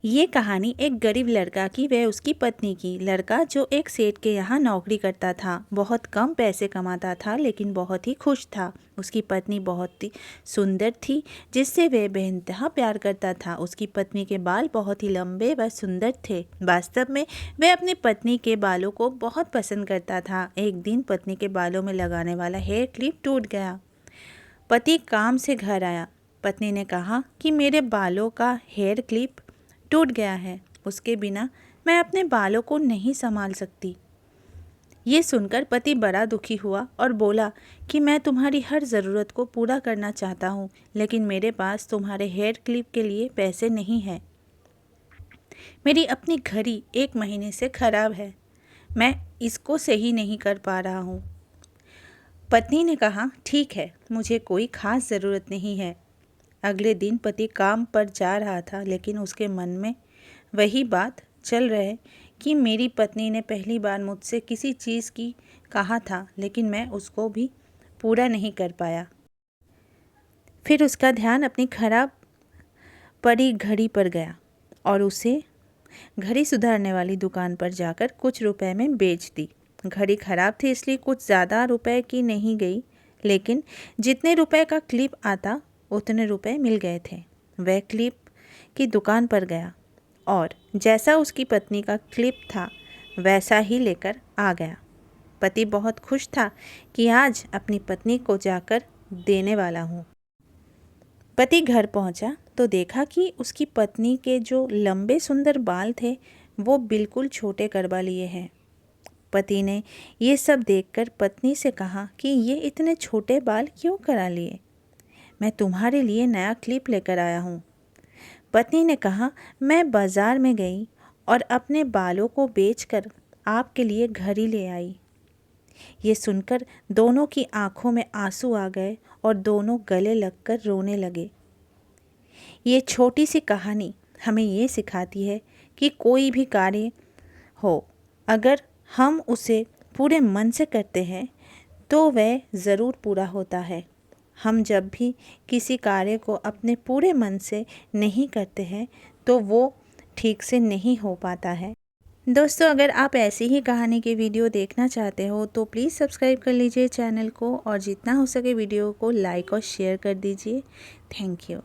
ये कहानी एक गरीब लड़का की व उसकी पत्नी की। लड़का जो एक सेठ के यहाँ नौकरी करता था, बहुत कम पैसे कमाता था लेकिन बहुत ही खुश था। उसकी पत्नी बहुत ही सुंदर थी जिससे वह बेइंतहा प्यार करता था। उसकी पत्नी के बाल बहुत ही लंबे व सुंदर थे। वास्तव में वह अपनी पत्नी के बालों को बहुत पसंद करता था। एक दिन पत्नी के बालों में लगाने वाला हेयर क्लिप टूट गया। पति काम से घर आया। पत्नी ने कहा कि मेरे बालों का हेयर क्लिप टूट गया है, उसके बिना मैं अपने बालों को नहीं संभाल सकती। ये सुनकर पति बड़ा दुखी हुआ और बोला कि मैं तुम्हारी हर ज़रूरत को पूरा करना चाहता हूँ, लेकिन मेरे पास तुम्हारे हेयर क्लिप के लिए पैसे नहीं हैं। मेरी अपनी घड़ी 1 महीने से खराब है, मैं इसको सही नहीं कर पा रहा हूँ। पत्नी ने कहा, ठीक है, मुझे कोई ख़ास ज़रूरत नहीं है। अगले दिन पति काम पर जा रहा था लेकिन उसके मन में वही बात चल रहे कि मेरी पत्नी ने पहली बार मुझसे किसी चीज़ की कहा था लेकिन मैं उसको भी पूरा नहीं कर पाया। फिर उसका ध्यान अपनी खराब पड़ी घड़ी पर गया और उसे घड़ी सुधारने वाली दुकान पर जाकर कुछ रुपए में बेच दी। घड़ी खराब थी इसलिए कुछ ज़्यादा रुपए की नहीं गई, लेकिन जितने रुपए का क्लिप आता उतने रुपए मिल गए थे। वह क्लिप की दुकान पर गया और जैसा उसकी पत्नी का क्लिप था वैसा ही लेकर आ गया। पति बहुत खुश था कि आज अपनी पत्नी को जाकर देने वाला हूँ। पति घर पहुँचा तो देखा कि उसकी पत्नी के जो लंबे सुंदर बाल थे वो बिल्कुल छोटे करवा लिए हैं। पति ने ये सब देखकर पत्नी से कहा कि ये इतने छोटे बाल क्यों करा लिए? मैं तुम्हारे लिए नया क्लिप लेकर आया हूँ। पत्नी ने कहा, मैं बाज़ार में गई और अपने बालों को बेचकर आपके लिए घड़ी ले आई। ये सुनकर दोनों की आंखों में आंसू आ गए और दोनों गले लगकर रोने लगे। ये छोटी सी कहानी हमें ये सिखाती है कि कोई भी कार्य हो, अगर हम उसे पूरे मन से करते हैं तो वह ज़रूर पूरा होता है। हम जब भी किसी कार्य को अपने पूरे मन से नहीं करते हैं तो वो ठीक से नहीं हो पाता है। दोस्तों, अगर आप ऐसी ही कहानी की वीडियो देखना चाहते हो तो प्लीज़ सब्सक्राइब कर लीजिए चैनल को और जितना हो सके वीडियो को लाइक और शेयर कर दीजिए। Thank you.